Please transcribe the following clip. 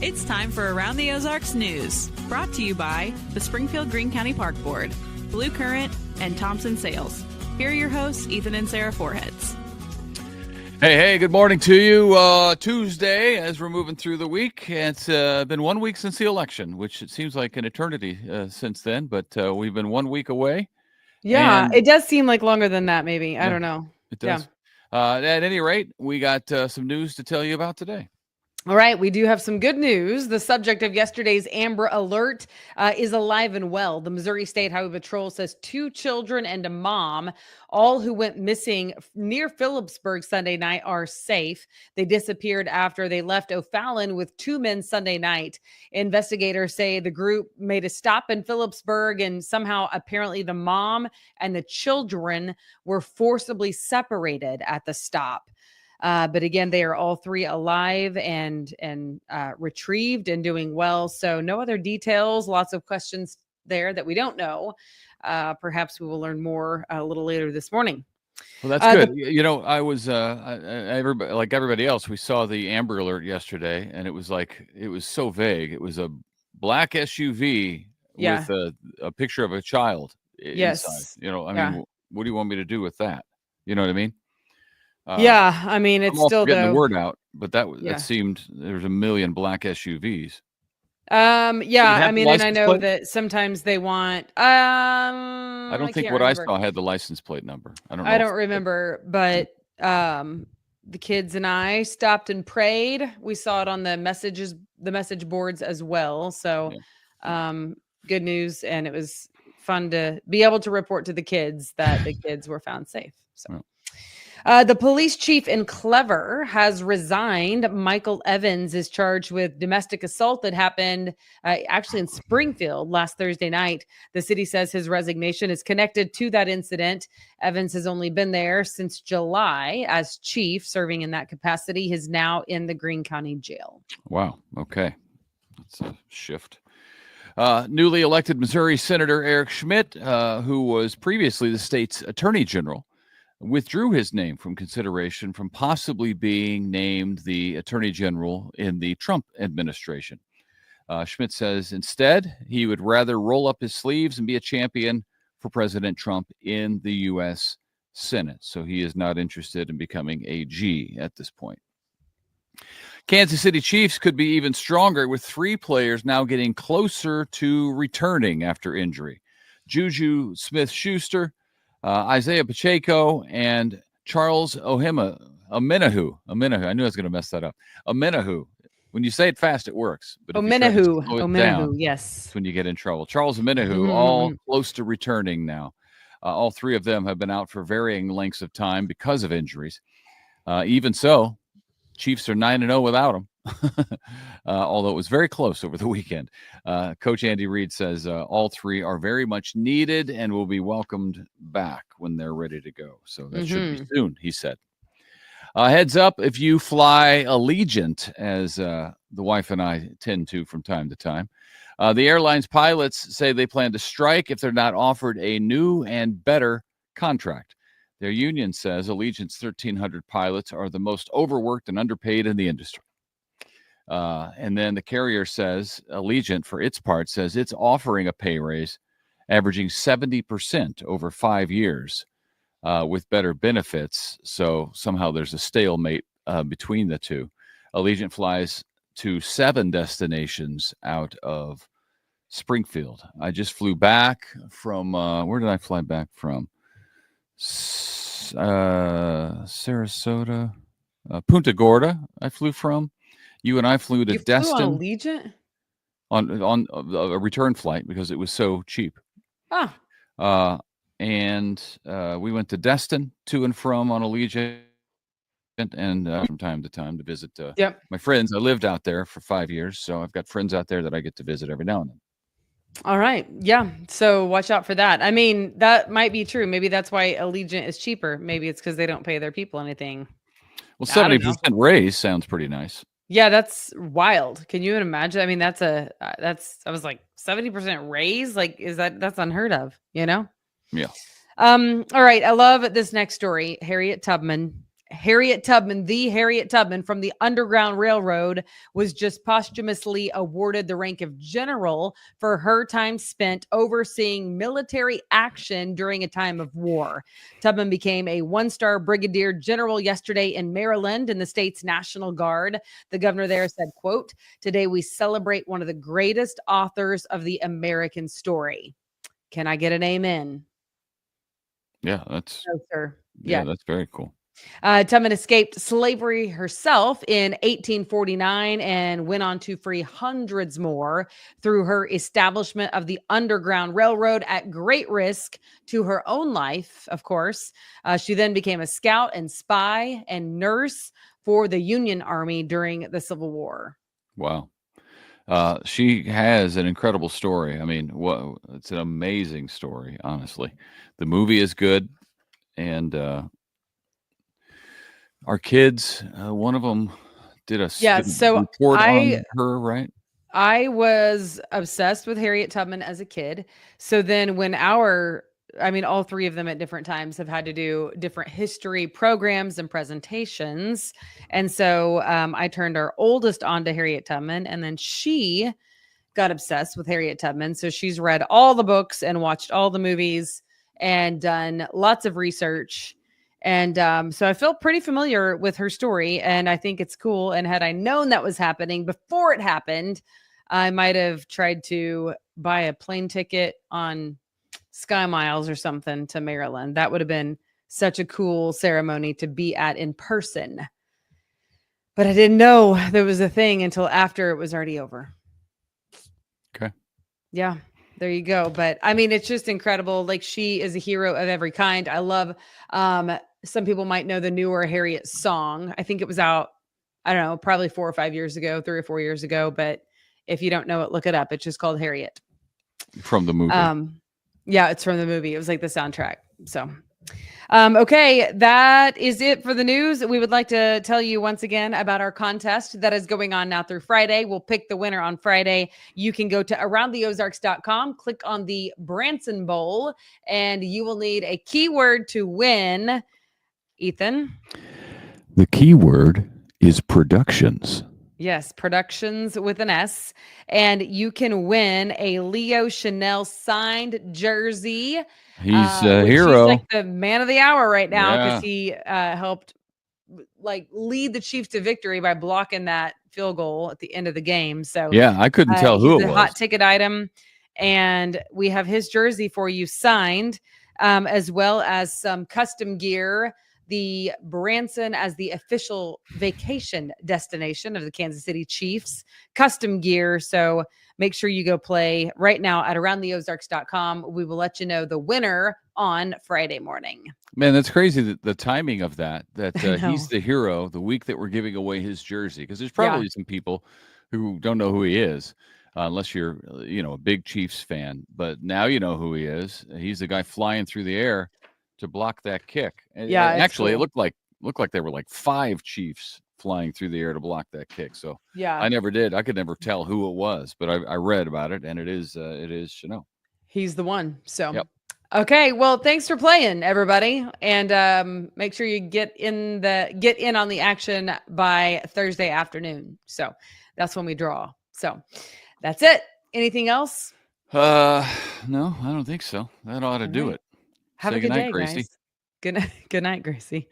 It's time for Around the Ozarks News, brought to you by the Springfield-Greene County Park Board, Blue Current, and Thompson Sales. Here are your hosts, Ethan and Sara Foreheads. Hey, good morning to you. Tuesday, as we're moving through the week. It's been 1 week since the election, which it seems like an eternity since then, but we've been 1 week away. Yeah, and it does seem like longer than that, maybe. I don't know. It does. At any rate, we got some news to tell you about today. All right, we do have some good news. The subject of yesterday's Amber Alert is alive and well. The Missouri State Highway Patrol says 2 children and a mom, all who went missing near Phillipsburg Sunday night, are safe. They disappeared after they left O'Fallon with 2 men Sunday night. Investigators say the group made a stop in Phillipsburg, and somehow apparently the mom and the children were forcibly separated at the stop. But again, they are all 3 alive and retrieved and doing well. So no other details. Lots of questions there that we don't know. Perhaps we will learn more a little later this morning. Well, that's good. I was everybody, like everybody else, we saw the Amber Alert yesterday, and it was so vague. It was a black SUV with a picture of a child inside. Mean, what do you want me to do with that? You know what I mean? I mean, it's still getting the word out, but that seemed there's a million black SUVs. I mean, and I know that sometimes they want. I don't think what I saw had the license plate number. I don't remember, but the kids and I stopped and prayed. We saw it on the message boards as well. So, good news, and it was fun to be able to report to the kids that the kids were found safe. So. Yeah. The police chief in Clever has resigned. Michael Evans is charged with domestic assault that happened actually in Springfield last Thursday night. The city says his resignation is connected to that incident. Evans has only been there since July as chief, serving in that capacity. He's now in the Greene County Jail. Wow. Okay. That's a shift. Newly elected Missouri Senator Eric Schmidt, who was previously the state's attorney general, withdrew his name from consideration from possibly being named the attorney general in the Trump administration. Schmidt says instead he would rather roll up his sleeves and be a champion for President Trump in the U.S. Senate. So he is not interested in becoming AG at this point. Kansas City Chiefs could be even stronger with 3 players now getting closer to returning after injury. Juju Smith-Schuster, Isaiah Pacheco, and Charles Omenahu. I knew I was going to mess that up. Omenahu. When you say it fast, it works. But Omenahu, yes. That's when you get in trouble. Charles Omenahu, all close to returning now. All 3 of them have been out for varying lengths of time because of injuries. Even so, Chiefs are 9-0 without him. Although it was very close over the weekend. Coach Andy Reid says all 3 are very much needed and will be welcomed back when they're ready to go. So that should be soon, he said. Heads up, if you fly Allegiant, as the wife and I tend to from time to time, the airline's pilots say they plan to strike if they're not offered a new and better contract. Their union says Allegiant's 1,300 pilots are the most overworked and underpaid in the industry. And then the carrier says, Allegiant, for its part, says it's offering a pay raise averaging 70% over 5 years with better benefits. So somehow there's a stalemate between the two. Allegiant flies to 7 destinations out of Springfield. I just flew back from, where did I fly back from? Sarasota, Punta Gorda I flew from. You and I flew to Destin. Flew on Allegiant? On a return flight because it was so cheap. And we went to Destin to and from on Allegiant, and from time to time to visit my friends. I lived out there for 5 years, so I've got friends out there that I get to visit every now and then. All right. Yeah. So watch out for that. I mean, that might be true. Maybe that's why Allegiant is cheaper. Maybe it's because they don't pay their people anything. Well, 70% raise sounds pretty nice. Yeah, that's wild. Can you imagine? I mean, I was like 70% raise. Like, that's unheard of, you know? Yeah. All right. I love this next story. Harriet Tubman Harriet Tubman, the Harriet Tubman from the Underground Railroad, was just posthumously awarded the rank of general for her time spent overseeing military action during a time of war. Tubman became a one-star brigadier general yesterday in Maryland in the state's National Guard. The governor there said, quote, "Today we celebrate one of the greatest authors of the American story." Can I get an amen? Yeah, that's No, sir. yeah, that's very cool. Tubman escaped slavery herself in 1849 and went on to free hundreds more through her establishment of the Underground Railroad at great risk to her own life, of course. She then became a scout and spy and nurse for the Union Army during the Civil War. Wow. She has an incredible story. I mean, it's an amazing story, honestly. The movie is good, and our kids, one of them did a report on her, right? I was obsessed with Harriet Tubman as a kid. So then when all three of them at different times have had to do different history programs and presentations. And so I turned our oldest on to Harriet Tubman, and then she got obsessed with Harriet Tubman. So she's read all the books and watched all the movies and done lots of research. And so I feel pretty familiar with her story, and I think it's cool. And had I known that was happening before it happened, I might have tried to buy a plane ticket on Sky Miles or something to Maryland. That would have been such a cool ceremony to be at in person. But I didn't know there was a thing until after it was already over. Okay. Yeah. There you go. But I mean, it's just incredible. Like, she is a hero of every kind. I love, some people might know the newer Harriet song. I think it was out, I don't know, probably 3 or 4 years ago. But if you don't know it, look it up. It's just called Harriet. From the movie. Yeah, it's from the movie. It was like the soundtrack. So, okay, that is it for the news. We would like to tell you once again about our contest that is going on now through Friday. We'll pick the winner on Friday. You can go to aroundtheozarks.com, click on the Branson Bowl, and you will need a keyword to win. Ethan? The keyword is productions. Yes, productions with an S. And you can win a Leo Chanel signed jersey. He's a hero. He's like the man of the hour right now, because he helped lead the Chiefs to victory by blocking that field goal at the end of the game. So yeah, I couldn't tell who it was. Hot ticket item. And we have his jersey for you signed, as well as some custom gear. The Branson as the official vacation destination of the Kansas City Chiefs, custom gear. So make sure you go play right now at aroundtheozarks.com. We will let you know the winner on Friday morning. Man, that's crazy, that the timing of that he's the hero the week that we're giving away his jersey, because there's probably some people who don't know who he is, unless you're, a big Chiefs fan. But now you know who he is. He's the guy flying through the air to block that kick. Yeah, actually, cool. it looked like there were like 5 Chiefs flying through the air to block that kick. So yeah, I could never tell who it was, but I read about it, and it is Chanel. He's the one. So yep. Okay, well, thanks for playing, everybody, and make sure you get in on the action by Thursday afternoon. So that's when we draw. So that's it. Anything else? No, I don't think so. That ought to do it. Have a good day, Gracie. Guys. Good night, Gracie.